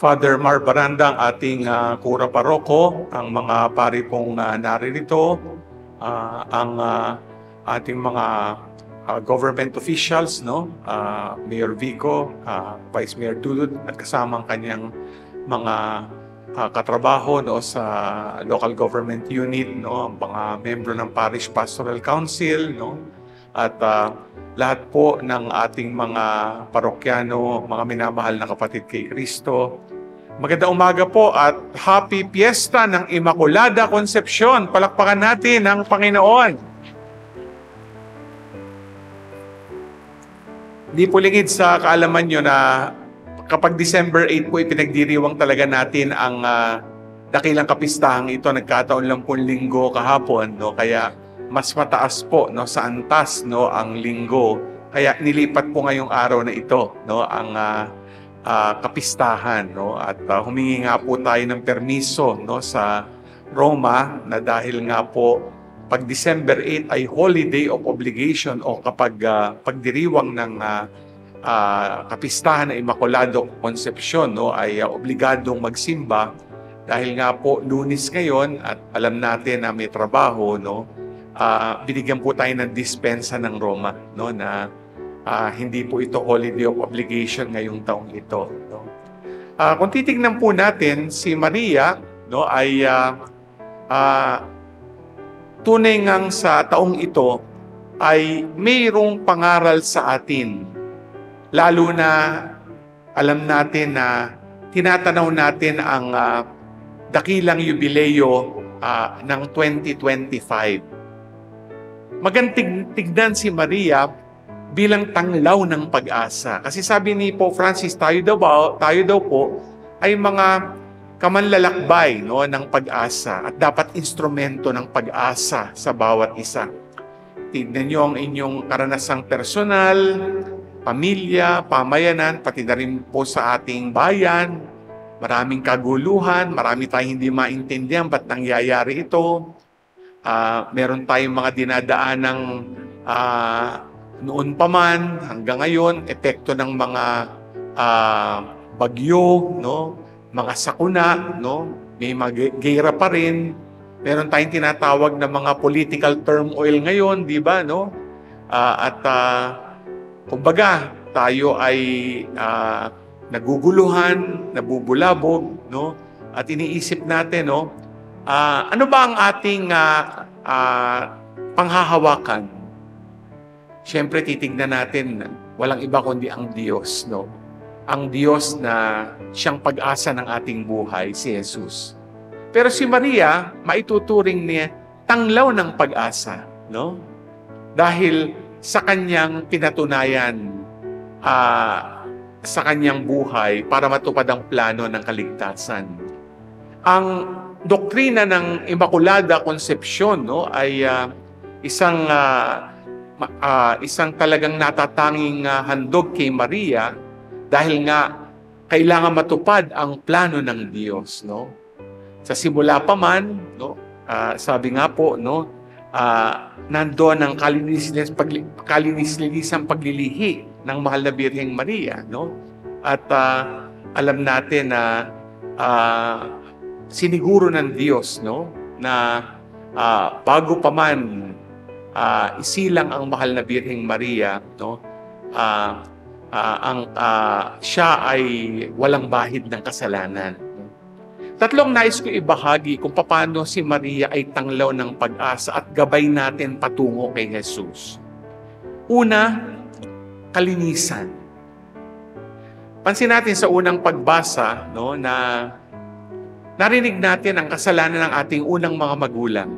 Father Mar Baranda, ang ating kura paroko, ang mga pari pong naririto, ang ating mga government officials, no? Mayor Vico, Vice Mayor Dudut, at kasama ang kanyang mga katrabaho, no, sa local government unit, no, ang mga membro ng Parish Pastoral Council, no, at lahat po ng ating mga parokyano, mga minamahal na kapatid kay Kristo. Magandang umaga po at happy fiesta ng Immaculada Concepcion. Palakpakan natin ang Panginoon. Hindi po lingid sa kaalaman nyo na kapag December 8 po ipinagdiriwang talaga natin ang dakilang kapistahang ito. Nagkataon lang po linggo kahapon, no? Kaya mas mataas po, no, sa antas, no, ang linggo. Kaya nilipat po ngayong araw na ito, no, ang kapistahan, no, at humingi nga po tayo ng permiso, no, sa Roma na dahil nga po pag December 8 ay holiday of obligation o kapag pagdiriwang ng kapistahan ng Immaculado Concepcion, no, ay obligadong magsimba dahil nga po Lunes ngayon at alam natin na may trabaho, no, binigyan po tayo ng dispensa ng Roma, no, na hindi po ito holiday of obligation ngayong taong ito, no. Kung titignan po natin, si Maria, no, ay tunay ngang sa taong ito ay mayroong pangaral sa atin. Lalo na alam natin na tinatanaw natin ang dakilang yubileo ng 2025. Magandang tignan si Maria bilang tanglaw ng pag-asa. Kasi sabi ni Pope Francis, tayo daw po ay mga kamanlalakbay, no, ng pag-asa at dapat instrumento ng pag-asa sa bawat isa. Tignan niyo ang inyong karanasang personal, pamilya, pamayanan, pati na rin po sa ating bayan. Maraming kaguluhan, marami tayong hindi maintindihan ba't nangyayari ito. Meron tayong mga dinadaanang noon pa man hanggang ngayon, epekto ng mga bagyo, no, mga sakuna, no, may mga gera pa rin. Meron tayong tinatawag na mga political turmoil ngayon, di ba, no? Kumbaga, tayo ay naguguluhan, nabubulabog, no? At iniisip natin, no, ano ba ang ating panghahawakan? Siyempre, titignan natin, walang iba kundi ang Diyos, no? Ang Diyos na siyang pag-asa ng ating buhay, si Jesus. Pero si Maria, maituturing niya tanglaw ng pag-asa, no? Dahil sa kanyang pinatunayan sa kanyang buhay para matupad ang plano ng kaligtasan. Ang doktrina ng Immaculada Concepcion, no, ay isang talagang natatanging handog kay Maria dahil nga kailangan matupad ang plano ng Diyos, no? Sa simula pa man, no, sabi nga po, no, nandoon ang kalinis-linisang paglilihi ng mahal na Birheng Maria, no? At alam natin na siniguro ng Diyos, no, na bago pa man isilang ang mahal na Birheng Maria, no, siya ay walang bahid ng kasalanan. Tatlong nais ko ibahagi kung paano si Maria ay tanglaw ng pag-asa at gabay natin patungo kay Jesus. Una, kalinisan. Pansin natin sa unang pagbasa, no, na narinig natin ang kasalanan ng ating unang mga magulang.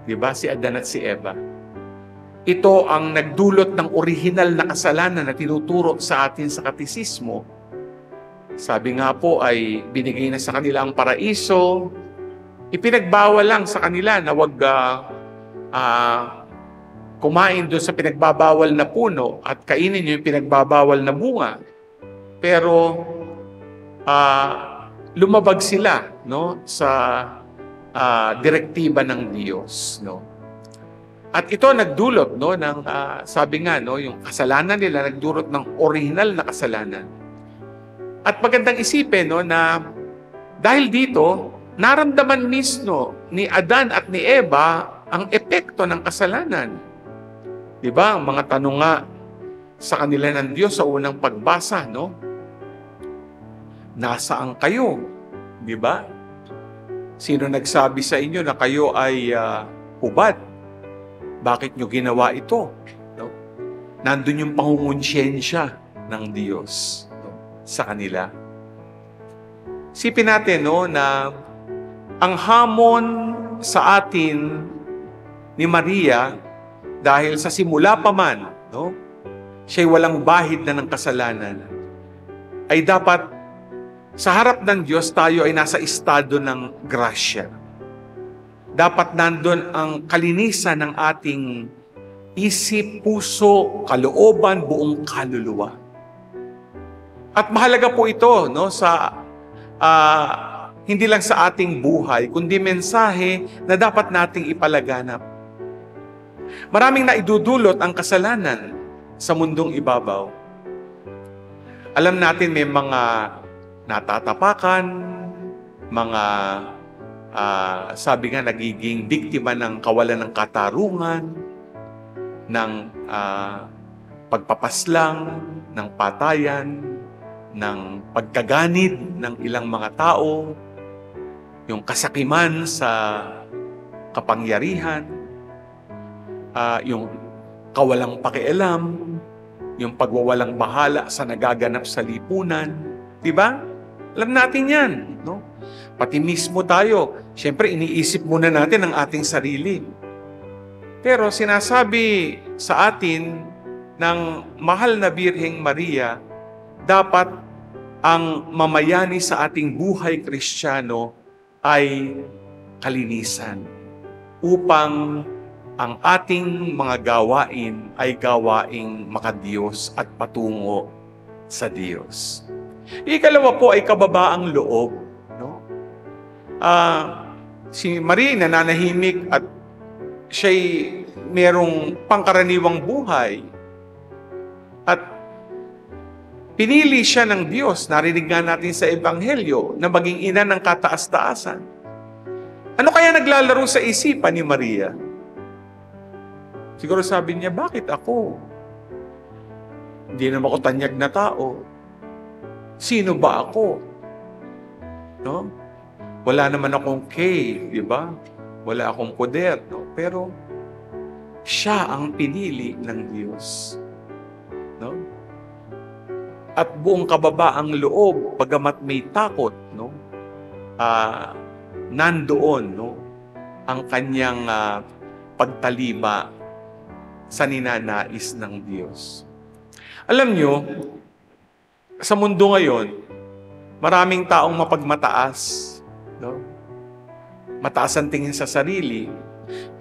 Diba? Si Adan at si Eva. Ito ang nagdulot ng orihinal na kasalanan na tinuturo sa atin sa katisismo. Sabi nga po ay binigay na sa kanila ang paraiso, ipinagbawal lang sa kanila na wag kumain doon sa pinagbabawal na puno at kainin yung pinagbabawal na bunga. Pero lumabag sila, no, sa direktiba ng Diyos, no. At ito nagdulot, no, ng sabi nga, no, yung kasalanan nila nagdulot ng original na kasalanan. At magandang isipin, no, na dahil dito, naramdaman mismo ni Adan at ni Eva ang epekto ng kasalanan. Di ba? Ang mga tanong nga sa kanila ng Diyos sa unang pagbasa, no? Nasaan kayo? Di ba? Sino nagsabi sa inyo na kayo ay hubad? Bakit nyo ginawa ito? No? Nandun yung pangungonsyensya ng Diyos, no, sa kanila. Sipin natin, no, na ang hamon sa atin ni Maria, dahil sa simula pa man, no, siya'y walang bahid na ng kasalanan, ay dapat sa harap ng Diyos tayo ay nasa estado ng grasya. Dapat nandun ang kalinisan ng ating isip, puso, kalooban, buong kaluluwa. At mahalaga po ito, no, sa hindi lang sa ating buhay, kundi mensahe na dapat nating ipalaganap. Maraming naidudulot ang kasalanan sa mundong ibabaw. Alam natin may mga natatapakan, mga sabi nga nagiging biktima ng kawalan ng katarungan, ng pagpapaslang, ng patayan, ng pagkaganid ng ilang mga tao, yung kasakiman sa kapangyarihan, yung kawalang pakialam, yung pagwawalang bahala sa nagaganap sa lipunan. Diba? Alam natin yan, no? Pati mismo tayo, siyempre iniisip muna natin ang ating sarili. Pero sinasabi sa atin ng mahal na Birheng Maria, dapat ang mamayani sa ating buhay Kristiyano ay kalinisan upang ang ating mga gawain ay gawaing makadiyos at patungo sa Diyos. Ikalawa po ay kababaang loob. No? Si Maria nananahimik at siya'y merong pangkaraniwang buhay. At pinili siya ng Diyos, narinig nga natin sa Ebanghelyo, na maging ina ng kataas-taasan. Ano kaya naglalaro sa isipan ni Maria? Siguro sabi niya, bakit ako? Hindi naman ako tanyag na tao. Sino ba ako? No? Wala naman akong kay, di ba? Wala akong poder, no? Pero siya ang pinili ng Diyos. No? At buong kababaang loob, pagamat may takot, no? Nandoon, no, ang kanyang pagtalima sa ninanais ng Diyos. Alam nyo, sa mundo ngayon, maraming taong mapagmataas, no? Mataas ang tingin sa sarili.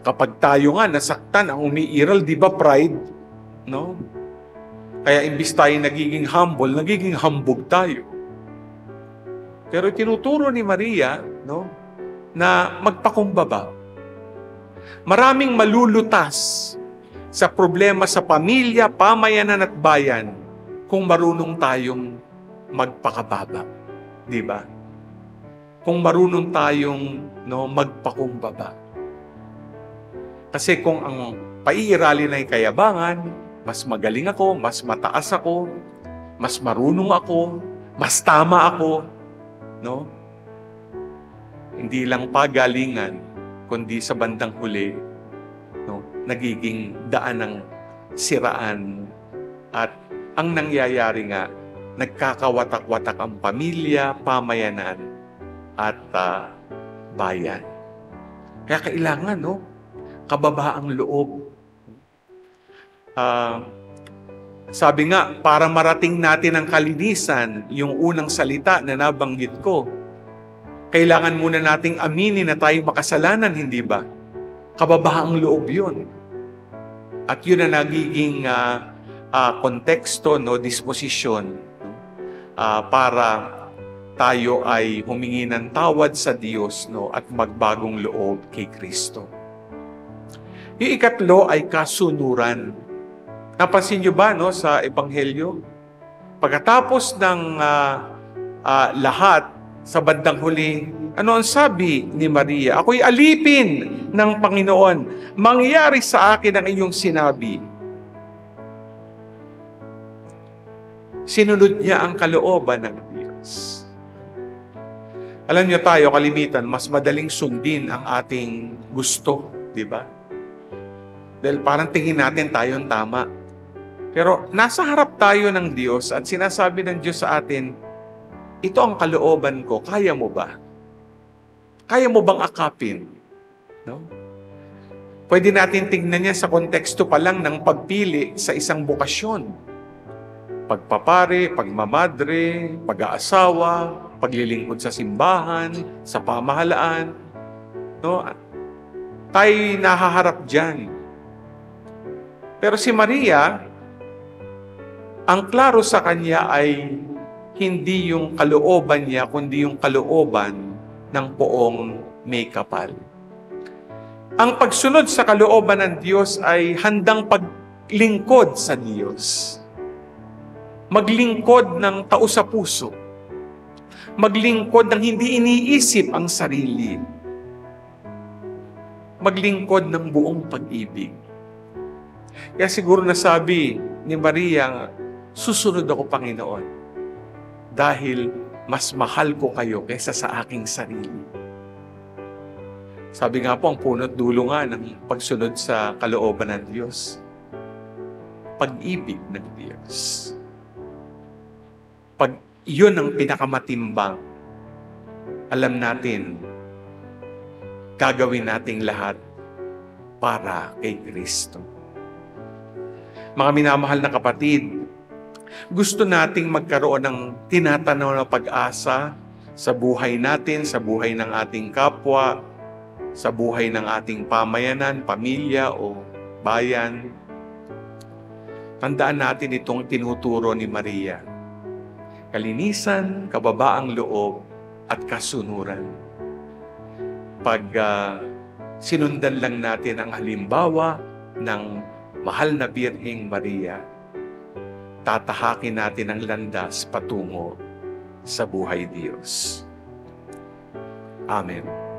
Kapag tayo nga nasaktan, ang umiiral, di ba pride? No? Kaya imbis tayo nagiging humble, nagiging hambog tayo. Pero tinuturo ni Maria, no, na magpakumbaba. Maraming malulutas sa problema sa pamilya, pamayanan at bayan kung marunong tayong magpakababa. Di ba? Kung marunong tayong, no, magpakumbaba. Kasi kung ang paiiralin ay kayabangan, mas magaling ako, mas mataas ako, mas marunong ako, mas tama ako, no? Hindi lang pagalingan, kundi sa bandang huli, no, nagiging daan ng siraan. At ang nangyayari nga, nagkakawatak-watak ang pamilya, pamayanan, at bayan. Kaya kailangan, no, kababaang loob. Sabi nga, para marating natin ang kalinisan, yung unang salita na nabanggit ko, kailangan muna nating aminin na tayo makasalanan, hindi ba? Kababaang loob yun. At yun na nagiging konteksto, no, disposisyon, no, para tayo ay humingi ng tawad sa Diyos, no, at magbagong loob kay Kristo. Yung ikatlo ay kasunuran. Napansin nyo ba, no, sa Ebanghelyo? Pagkatapos ng lahat, sa bandang huli, ano ang sabi ni Maria? Ako'y alipin ng Panginoon. Mangyari sa akin ang iyong sinabi. Sinunod niya ang kalooban ng Diyos. Alam niyo tayo, kalimitan, mas madaling sundin ang ating gusto, di ba? Dahil parang tingin natin tayong tama. Pero nasa harap tayo ng Diyos at sinasabi ng Diyos sa atin, ito ang kalooban ko, kaya mo ba? Kaya mo bang akapin? No? Pwede natin tingnan niya sa konteksto pa lang ng pagpili sa isang bukasyon. Pagpapare, pagmamadre, pag-aasawa, paglilingkod sa simbahan, sa pamahalaan. No? Tayo nahaharap dyan. Pero si Maria, ang klaro sa kanya ay hindi yung kalooban niya, kundi yung kalooban ng poong may kapal. Ang pagsunod sa kalooban ng Diyos ay handang paglingkod sa Diyos. Maglingkod ng tao sa puso. Maglingkod ng hindi iniisip ang sarili. Maglingkod ng buong pag-ibig. Kaya siguro nasabi ni Maria, susunod ako, Panginoon, dahil mas mahal ko kayo kaysa sa aking sarili. Sabi nga po, ang punot dulo nga ng pagsunod sa kalooban ng Diyos, pag-ibig ng Diyos. Pag iyon ang pinakamatimbang, alam natin, gagawin nating lahat para kay Kristo. Mga minamahal na kapatid, gusto nating magkaroon ng tinatanaw na pag-asa sa buhay natin, sa buhay ng ating kapwa, sa buhay ng ating pamayanan, pamilya o bayan. Tandaan natin itong tinuturo ni Maria. Kalinisan, kababaang loob, at kasunuran. Pag sinundan lang natin ang halimbawa ng mahal na Birheng Maria, tatahakin natin ang landas patungo sa buhay Diyos. Amen.